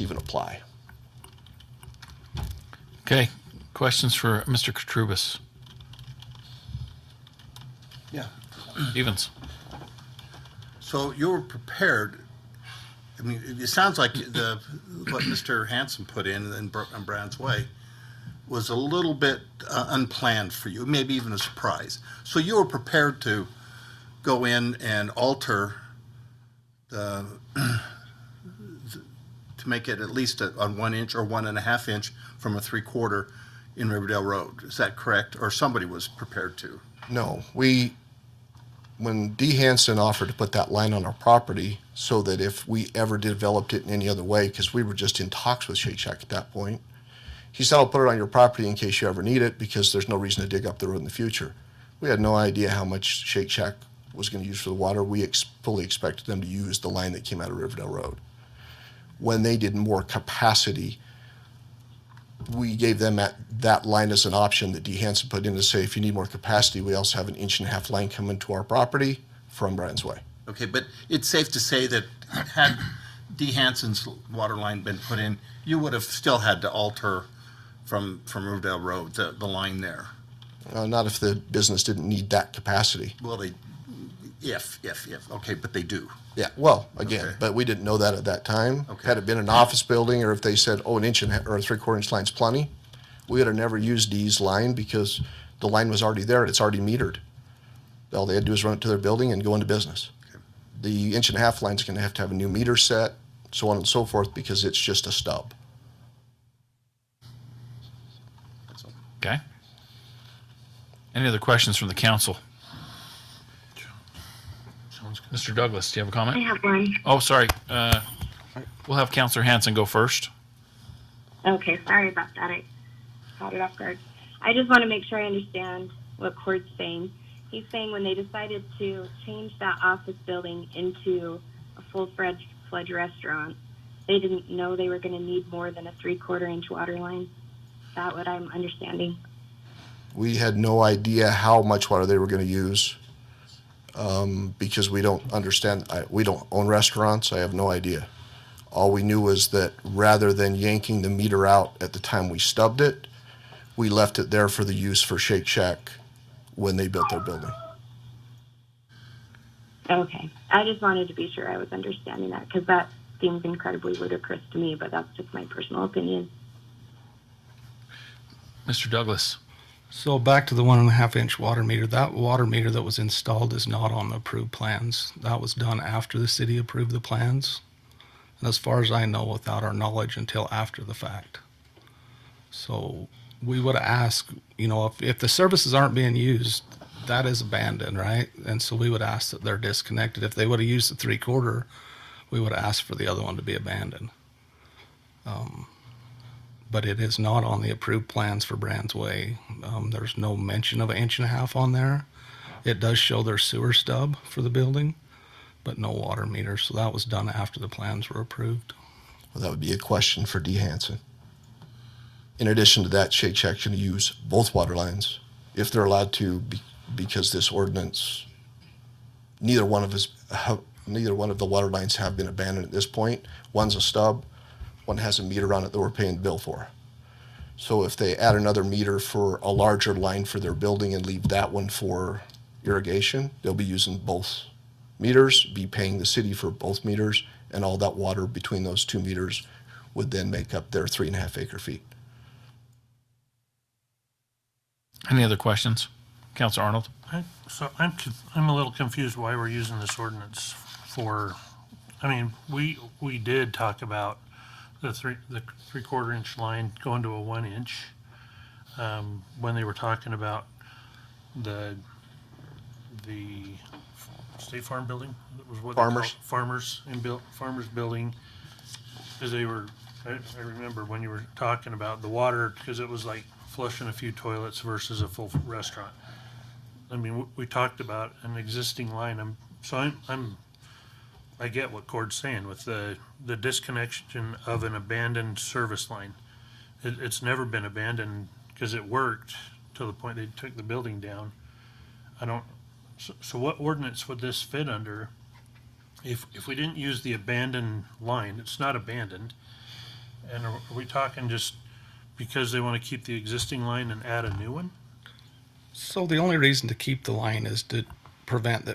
even apply. Okay, questions for Mr. Katrubis? Yeah. Evans? So you were prepared. I mean, it sounds like what Mr. Hanson put in Brand's Way was a little bit unplanned for you, maybe even a surprise. So you were prepared to go in and alter the to make it at least on 1 inch or 1.5 inch from a 3/4 in Riverdale Road. Is that correct? Or somebody was prepared to? No, when D. Hanson offered to put that line on our property so that if we ever developed it in any other way, because we were just in talks with Shake Shack at that point, he said, I'll put it on your property in case you ever need it because there's no reason to dig up the road in the future. We had no idea how much Shake Shack was going to use for the water. We fully expected them to use the line that came out of Riverdale Road. When they did more capacity, we gave them that line as an option that D. Hanson put in to say, if you need more capacity, we also have an 1.5-inch line coming to our property from Brand's Way. Okay, but it's safe to say that had D. Hanson's water line been put in, you would have still had to alter from Riverdale Road, the line there. Not if the business didn't need that capacity. Well, if, okay, but they do. Yeah, well, again, Okay. but we didn't know that at that time. Okay. Had it been an office building, or if they said, oh, 1.5 inch or a 3/4 inch line's plenty, we would have never used D's line because the line was already there. It's already metered. All they had to do is run it to their building and go into business. Okay. The 1.5 inch line's going to have a new meter set, so on and so forth, because it's just a stub. That's all. Okay. Any other questions from the council? Mr. Douglas, do you have a I comment? have one. Oh, sorry. We'll have Councilor Hanson go first. Okay, sorry about that. I caught it off guard. I just want to make sure I understand what Cord's saying. He's saying when they decided to change that office building into a full-fledged restaurant, they didn't know they were going to need more than a 3/4 inch water line. Is that what I'm understanding? We had no idea how much water they were going to use because we don't understand. We don't own restaurants. I have no idea. All we knew was that rather than yanking the meter out at the time we stubbed it, we left it there for the use for Shake Shack when they built their building. Okay. I just wanted to be sure I was understanding that because that seems incredibly ludicrous to me, but that's just my personal opinion. Mr. Douglas. So back to the 1.5 inch water meter. That water meter that was installed is not on the approved plans. That was done after the city approved the plans. And as far as I know, without our knowledge until after the fact. So we would ask, if the services aren't being used, that is abandoned, right? And so we would ask that they're disconnected. If they would have used the 3/4, we would ask for the other one to be abandoned. But it is not on the approved plans for Brand's Way. There's no mention of 1.5 inch on there. It does show their sewer stub for the building, but no water meter. So that was done after the plans were approved. Well, that would be a question for D. Hanson. In addition to that, Shake Shack should use both water lines if they're allowed to, because this ordinance, neither one of the water lines have been abandoned at this point. One's a stub, one has a meter on it that we're paying the bill for. So if they add another meter for a larger line for their building and leave that one for irrigation, they'll be using both meters, be paying the city for both meters, and all that water between those two meters would then make up their 3.5 acre feet. Any other questions? Councilor Arnold. I'm a little confused why we're using this ordinance for. I mean, we did talk about the 3/4 inch line going to a 1 inch when they were talking about the State Farm building. That was what Farmers. Farmers building, because they were. I remember when you were talking about the water, because it was like flushing a few toilets versus a full restaurant. I mean, we talked about an existing line. I get what Cord's saying with the disconnection of an abandoned service line. It's never been abandoned because it worked to the point they took the building down. So what ordinance would this fit under? If we didn't use the abandoned line, it's not abandoned. And are we talking just because they want to keep the existing line and add a new one? So the only reason to keep the line is to prevent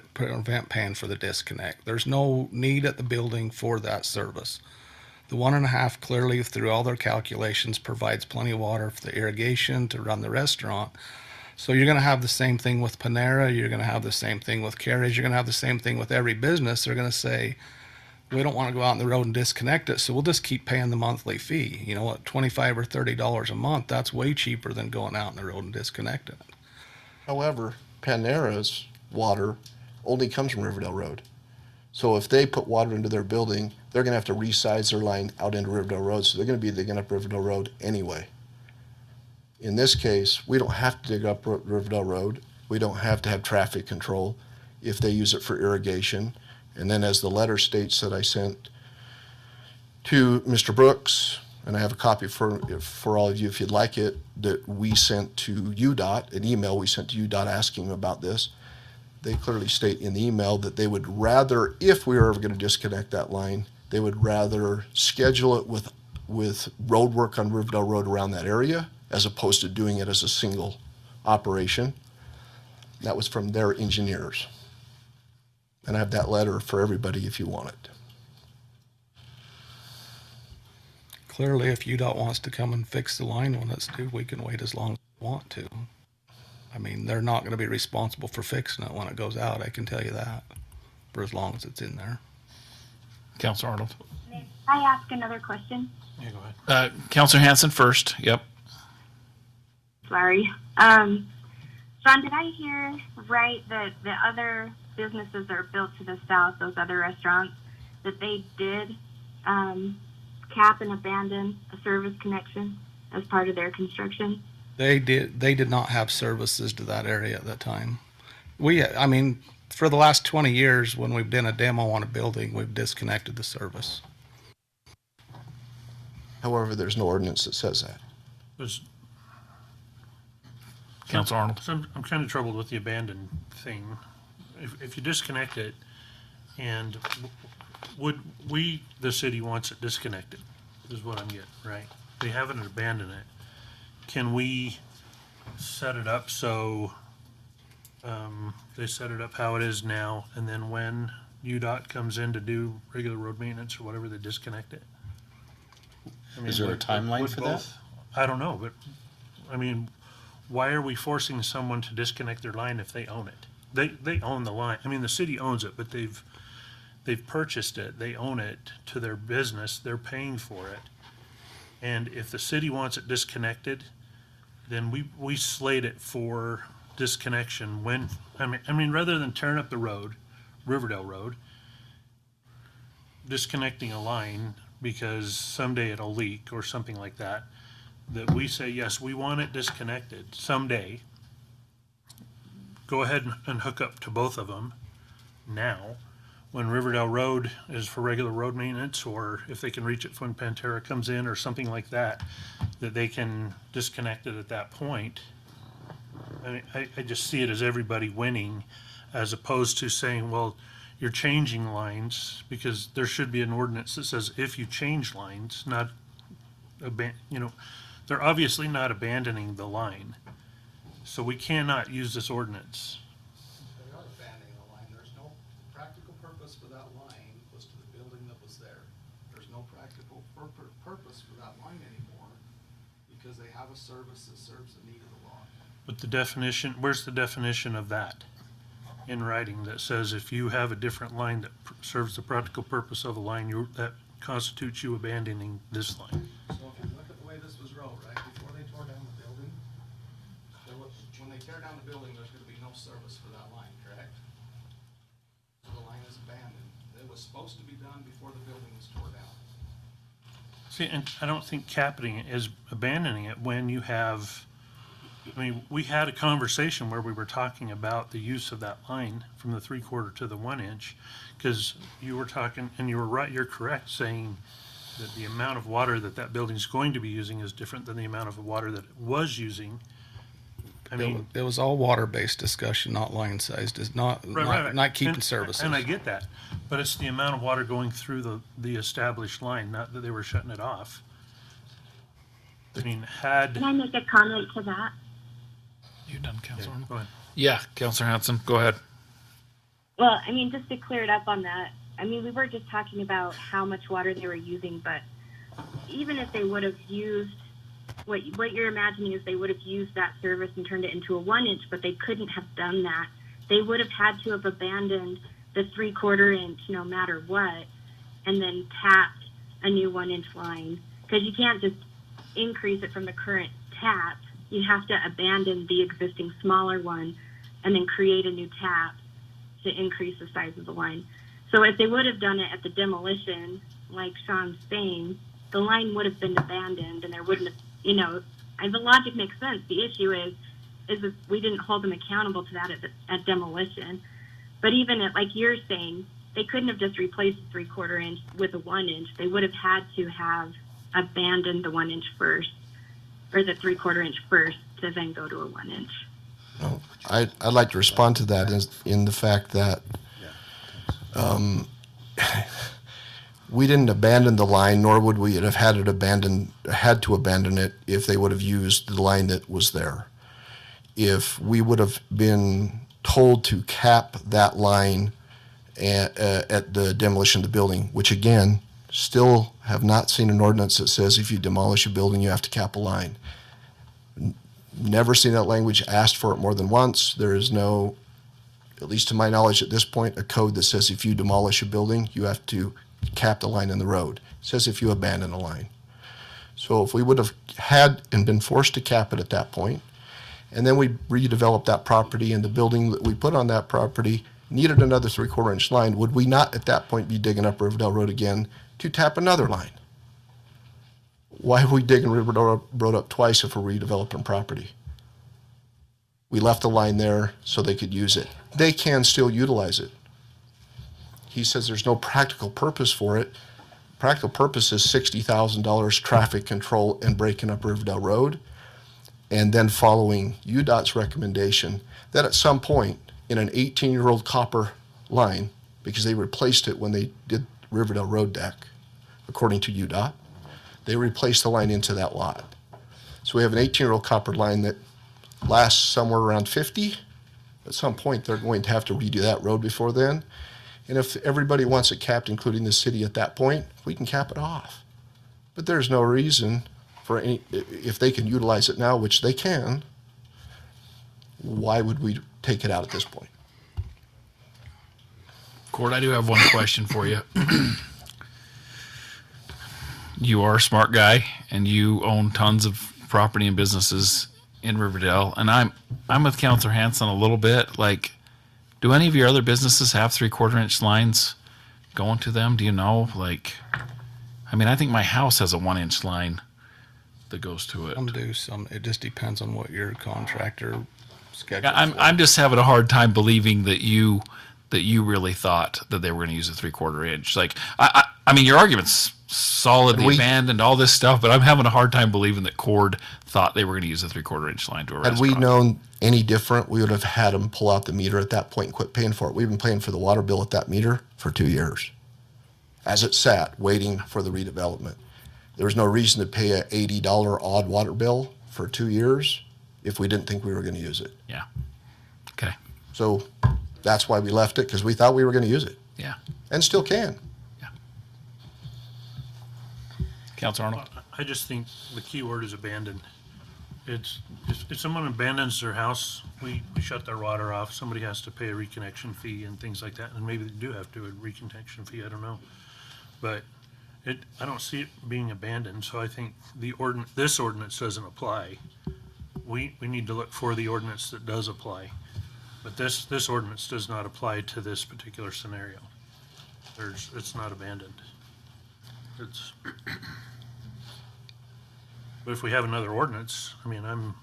paying for the disconnect. There's no need at the building for that service. The 1.5 clearly, through all their calculations, provides plenty of water for the irrigation to run the restaurant. So you're going to have the same thing with Panera. You're going to have the same thing with Carriage. You're going to have the same thing with every business. They're going to say, we don't want to go out on the road and disconnect it, so we'll just keep paying the monthly fee. You know what, $25 or $30 a month, that's way cheaper than going out on the road and disconnecting it. However, Panera's water only comes from Riverdale Road. So if they put water into their building, they're going to have to resize their line out into Riverdale Road. So they're going to be digging up Riverdale Road anyway. In this case, we don't have to dig up Riverdale Road. We don't have to have traffic control if they use it for irrigation. And then as the letter states that I sent to Mr. Brooks, and I have a copy for all of you if you'd like it, that we sent to UDOT, an email we sent to UDOT asking about this. They clearly state in the email that they would rather, if we were ever going to disconnect that line, they would rather schedule it with road work on Riverdale Road around that area as opposed to doing it as a single operation. That was from their engineers. And I have that letter for everybody if you want it. Clearly, if UDOT wants to come and fix the line when it's due, we can wait as long as we want to. I mean, they're not going to be responsible for fixing it when it goes out, I can tell you that, for as long as it's in there. Councilor Arnold. Can I ask another question? Yeah, go ahead. Councilor Hanson first. Yep. Sorry. Sean, did I hear right that the other businesses that are built to the south, those other restaurants, that they did cap and abandon a service connection as part of their construction? They did not have services to that area at that time. I mean, for the last 20 years, when we've done a demo on a building, we've disconnected the service. However, there's no ordinance that says that. There's- Councilor Arnold. So I'm kind of troubled with the abandoned thing. If you disconnect it, and would we, the city wants it disconnected, is what I'm getting, right? They haven't abandoned it. Can we set it up so they set it up how it is now, and then when UDOT comes in to do regular road maintenance or whatever, they disconnect it? I mean, Is there a timeline would for both- I don't know, but I mean, why are we forcing someone to disconnect their line if they own it? They own the line. I mean, the city owns it, but they've purchased it. They own it to their business. They're paying for it. And if the city wants it disconnected, then we slate it for disconnection when, I mean, rather than tearing up the road, Riverdale Road, disconnecting a line because someday it'll leak or something like that, that we say, yes, we want it disconnected someday. Go ahead and hook up to both of them now. When Riverdale Road is for regular road maintenance, or if they can reach it when Pantera comes in or something like that, that they can disconnect it at that point. I mean, I just see it as everybody winning, as opposed to saying, well, you're changing lines, because there should be an ordinance that says if you change lines, not, they're obviously not abandoning the line. So we cannot use this ordinance. They are abandoning the line. There's no practical purpose for that line was to the building that was there. There's no practical purpose for that line anymore because they have a service that serves the need of the lot. But the definition, where's the definition of that in writing that says if you have a different line that serves the practical purpose of a line, that constitutes you abandoning this line? So if you look at the way this was wrote, right, before they tore down the building, when they tear down the building, there's gonna be no service for that line, correct? So the line is abandoned. It was supposed to be done before the building was tore down. See, and I don't think capping it is abandoning it when you have, I mean, we had a conversation where we were talking about the use of that line from the 3/4 to the 1 inch, because you were talking, and you were right, you're correct, saying that the amount of water that building's going to be using is different than the amount of water that it was using. I mean, It was all water-based discussion, not line-sized, is not keeping And- services. And I get that, but it's the amount of water going through the established line, not that they were shutting it off. I mean, had, Can I make a comment to that? You done, Councilor Arnold? go ahead. Yeah, Councilor Hanson, go ahead. Well, I mean, just to clear it up on that, I mean, we were just talking about how much water they were using, but even if they would have used, what you're imagining is they would have used that service and turned it into a 1 inch, but they couldn't have done that. They would have had to have abandoned the 3/4 inch no matter what, and then tapped a new 1 inch line. Because you can't just increase it from the current tap. You have to abandon the existing smaller one and then create a new tap to increase the size of the line. So if they would have done it at the demolition, like Sean's saying, the line would have been abandoned and there wouldn't have, and the logic makes sense. The issue is if we didn't hold them accountable to that at demolition. But even at, like you're saying, they couldn't have just replaced the 3/4 inch with a 1 inch. They would have had to have abandoned the 1 inch first, or the 3/4 inch first, to then go to a 1 inch. No, I'd like to respond to that in the fact that we didn't abandon the line, nor would we have had to abandon it if they would have used the line that was there. If we would have been told to cap that line at the demolition of the building, which again, still have not seen an ordinance that says if you demolish a building, you have to cap a line. Never seen that language, asked for it more than once. There is no, at least to my knowledge at this point, a code that says if you demolish a building, you have to cap the line in the road. It says if you abandon a line. So if we would have had and been forced to cap it at that point, and then we redeveloped that property and the building that we put on that property needed another 3/4 inch line, would we not at that point be digging up Riverdale Road again to tap another line? Why are we digging Riverdale Road up twice if we're redeveloping property? We left the line there so they could use it. They can still utilize it. He says there's no practical purpose for it. Practical purpose is $60,000 traffic control and breaking up Riverdale Road, and then following UDOT's recommendation that at some point in an 18-year-old copper line, because they replaced it when they did Riverdale Road deck, according to UDOT, they replaced the line into that lot. So we have an 18-year-old copper line that lasts somewhere around 50. At some point, they're going to have to redo that road before then. And if everybody wants it capped, including the city at that point, we can cap it off. But there's no reason for any, if they can utilize it now, which they can, why would we take it out at this point? Cord, I do have one question for you. You are a smart guy, and you own tons of property and businesses in Riverdale, and I'm with Councilor Hanson a little bit. Like, do any of your other businesses have 3/4 inch lines going to them? Do you know? Like, I mean, I think my house has a 1 inch line that goes to it. Some do, some. It just depends on what your contractor schedule. Yeah, I'm just having a hard time believing that you really thought that they were going to use a 3/4 inch. Like, I mean, your argument's solid, the abandoned, all this stuff, but I'm having a hard time believing that Cord thought they were going to use a 3/4 inch line to a restaurant. Had we known any different, we would have had them pull out the meter at that point and quit paying for it. We've been paying for the water bill at that meter for 2 years, as it sat waiting for the redevelopment. There was no reason to pay a $80 odd water bill for 2 years if we didn't think we were going to use it. Yeah. Okay. So that's why we left it, because we thought we were going to use it, Yeah. and still can. Councilor Arnold? I just think the key word is abandoned. It's, if someone abandons their house, we shut their water off. Somebody has to pay a reconnection fee and things like that, and maybe they do have to a reconnection fee, I don't know. But I don't see it being abandoned, so I think this ordinance doesn't apply. We need to look for the ordinance that does apply. But this ordinance does not apply to this particular scenario. It's not abandoned. But if we have another ordinance, I mean, I'm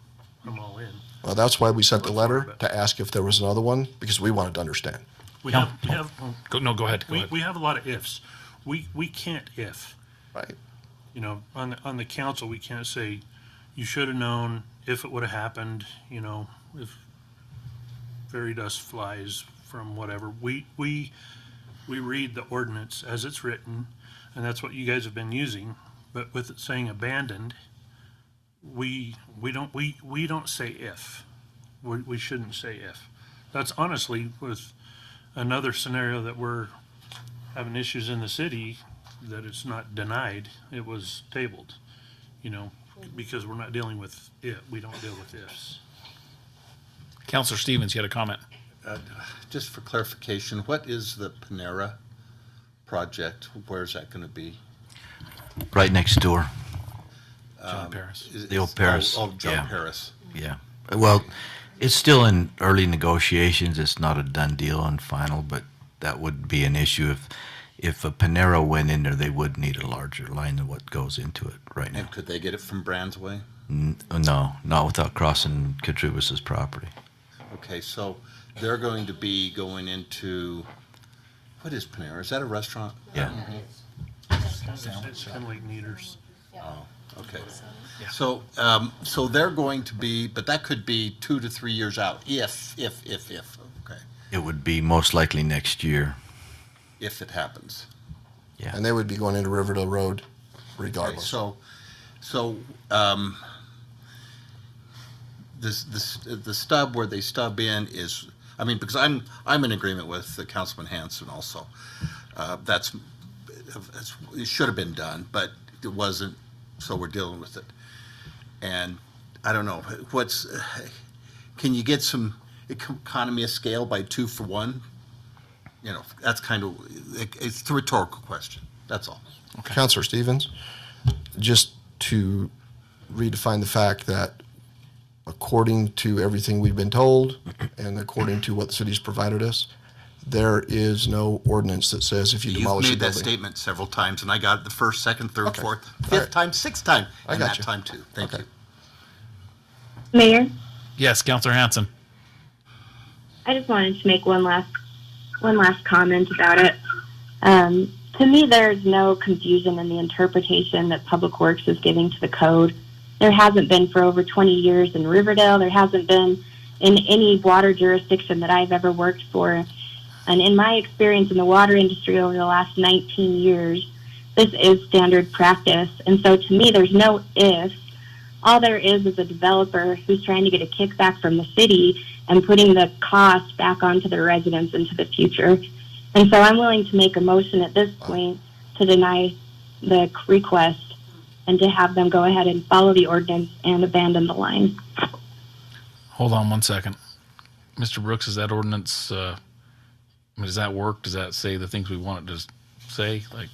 all in. Well, that's why we sent the Look letter forward, to ask if there was another one, because we wanted to understand. We Yeah. have Go ahead. Go ahead. we have a lot of ifs. We can't if. Right. You know, on the council, we can't say, you should have known if it would have happened, you know, if fairy dust flies from whatever. We read the ordinance as it's written, and that's what you guys have been using. But with it saying abandoned, we don't say if. We shouldn't say if. That's honestly with another scenario that we're having issues in the city, that it's not denied, it was tabled, because we're not dealing with it. We don't deal with ifs. Counselor Stevens, you had a comment. Just for clarification, what is the Panera project? Where's that going to be? Right next door. John Paris. The old Paris. Oh, John Yeah. Paris. Yeah. Well, it's still in early negotiations. It's not a done deal and final, but that would be an issue if a Panera went in there. They would need a larger line than what goes into it right now. And could they get it from Brands Way? No, not without crossing Katrubis's property. Okay, so they're going to be going into, what is Panera? Is that a restaurant? Yeah. It's kind of like Neaters. Oh, okay. So they're going to be, but that could be 2 to 3 years out, if, okay, It would be most likely next year. if it happens. Yeah. And they would be going into Riverdale Road Okay, regardless. the stub where they stub in is, because I'm in agreement with Councilman Hanson also. It should have been done, but it wasn't, so we're dealing with it. And I don't know, can you get some economy of scale by 2 for 1? That's it's a rhetorical question, that's all. Counselor Stevens, just to redefine the fact that according to everything we've been told and according to what the city's provided us, there is no ordinance that says if you You've demolish a made that building. statement several times, and I got it the first, second, third, Okay. fourth, All fifth right. time, sixth time, I and got that you. time too. Thank Okay. you. Mayor, Yes, Counselor Hanson. I just wanted to make one last comment about it. To me, there's no confusion in the interpretation that Public Works is giving to the code. There hasn't been for over 20 years in Riverdale. There hasn't been in any water jurisdiction that I've ever worked for. And in my experience in the water industry over the last 19 years, this is standard practice. And so to me, there's no if. All there is a developer who's trying to get a kickback from the city and putting the cost back onto the residents into the future. And so I'm willing to make a motion at this point to deny the request and to have them go ahead and follow the ordinance and abandon the line. Hold on one second. Mr. Brooks, is that ordinance, does that work? Does that say the things we want it to say? Like,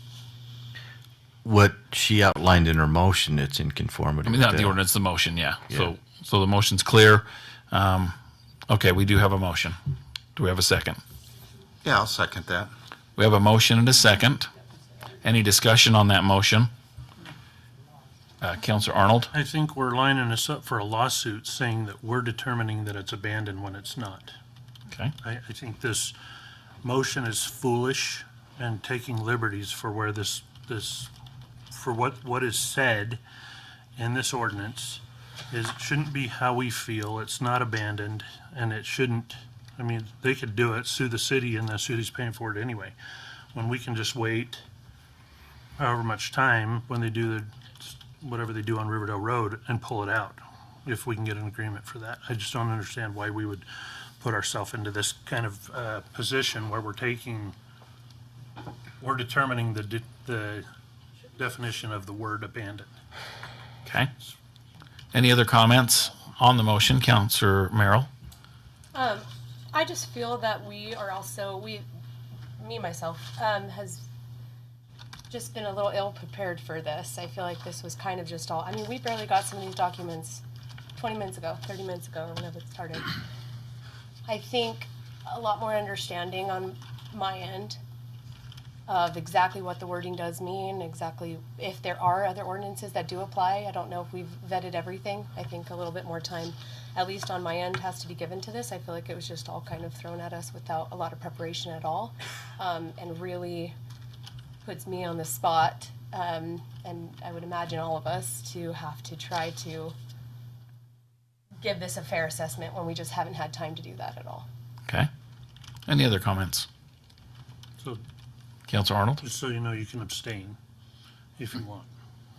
What she outlined in her motion, it's in conformity. not with the that. ordinance, the motion, yeah. Yeah. So the motion's clear. Okay, we do have a motion. Do we have a second? Yeah, I'll second that. We have a motion and a second. Any discussion on that motion? Counselor Arnold? I think we're lining us up for a lawsuit saying that we're determining that it's abandoned when it's not. Okay. I think this motion is foolish and taking liberties for where for what is said in this ordinance is, it shouldn't be how we feel. It's not abandoned, and it shouldn't, they could do it, sue the city, and the city's paying for it anyway. When we can just wait however much time when they do whatever they do on Riverdale Road and pull it out, if we can get an agreement for that. I just don't understand why we would put ourselves into this kind of position where we're determining the definition of the word abandoned. Okay. Any other comments on the motion? Counselor Merrill? I just feel that we are also, myself, has just been a little ill prepared for this. I feel like this was kind of just all, we barely got some of these documents 20 minutes ago, 30 minutes ago, or whenever it started. I think a lot more understanding on my end of exactly what the wording does mean, exactly if there are other ordinances that do apply. I don't know if we've vetted everything. I think a little bit more time, at least on my end, has to be given to this. I feel like it was just all kind of thrown at us without a lot of preparation at all, and really puts me on the spot, and I would imagine all of us, to have to try to give this a fair assessment when we just haven't had time to do that at all. Okay. Any other comments? So Counselor Arnold? just so you know, you can abstain if you want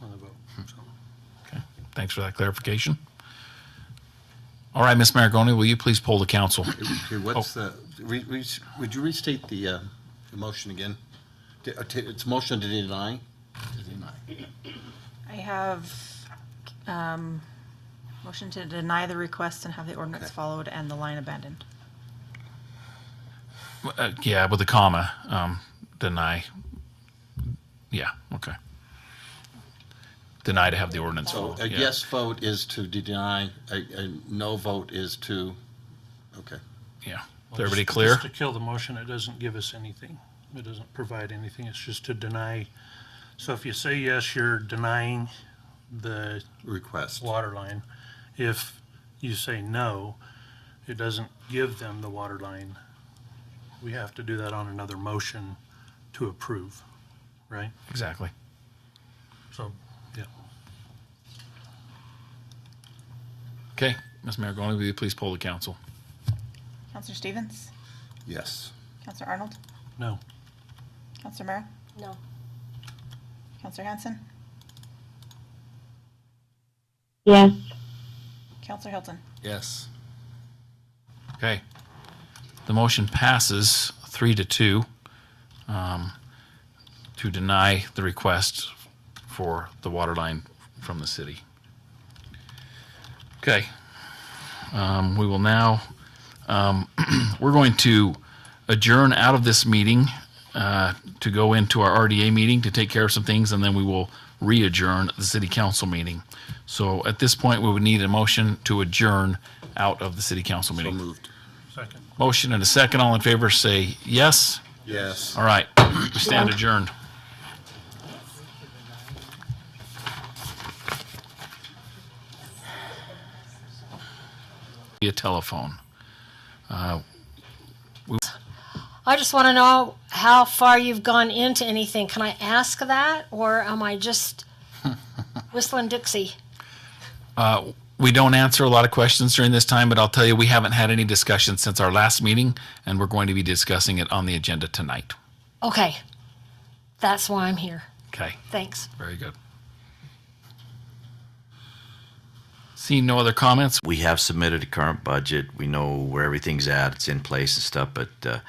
on the vote. So. thanks for that clarification. All right, Ms. Maragoni, will you please poll the council? Okay, what's would you restate the motion again? It's motion to deny? I have motion to deny the request and have the ordinance Okay. followed and the line abandoned. Yeah, with a comma, deny. Yeah, okay. Deny to have the ordinance So followed. a Yeah. yes vote is to deny, a no vote is to, okay. Yeah. Is Well, everybody just- clear? Just to kill the motion, it doesn't give us anything. It doesn't provide anything. It's just to deny. So if you say yes, you're denying the Request. water line. If you say no, it doesn't give them the water line. We have to do that on another motion to approve, right? Exactly. So, yeah. Okay, Ms. Maragoni, will you please poll the council? Counselor Stevens? Yes. Counselor Arnold? No. Counselor Mara? No. Counselor Hanson? Yes. Counselor Hilton? Yes. Okay. The motion passes 3-2 to deny the request for the water line from the city. Okay. We will now, we're going to adjourn out of this meeting to go into our RDA meeting to take care of some things, and then we will re-adjourn the city council meeting. So at this point, we would need a motion to adjourn out of the city council So meeting. moved. Second. Motion and a second. All in favor say yes. Yes. All right. We stand adjourned. Via telephone. I just want to know how far you've gone into anything. Can I ask that, or am I just whistling Dixie? We don't answer a lot of questions during this time, but I'll tell you, we haven't had any discussion since our last meeting, and we're going to be discussing it on the agenda tonight. Okay. That's why I'm here. Okay, Thanks. very good. Seeing no other comments, We have submitted a current budget. We know where everything's at. It's in place and stuff. But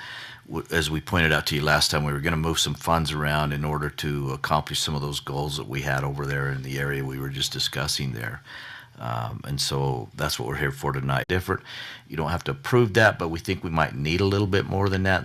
as we pointed out to you last time, we were going to move some funds around in order to accomplish some of those goals that we had over there in the area we were just discussing there. And so that's what we're here for tonight. Different. You don't have to approve that, but we think we might need a little bit more than that.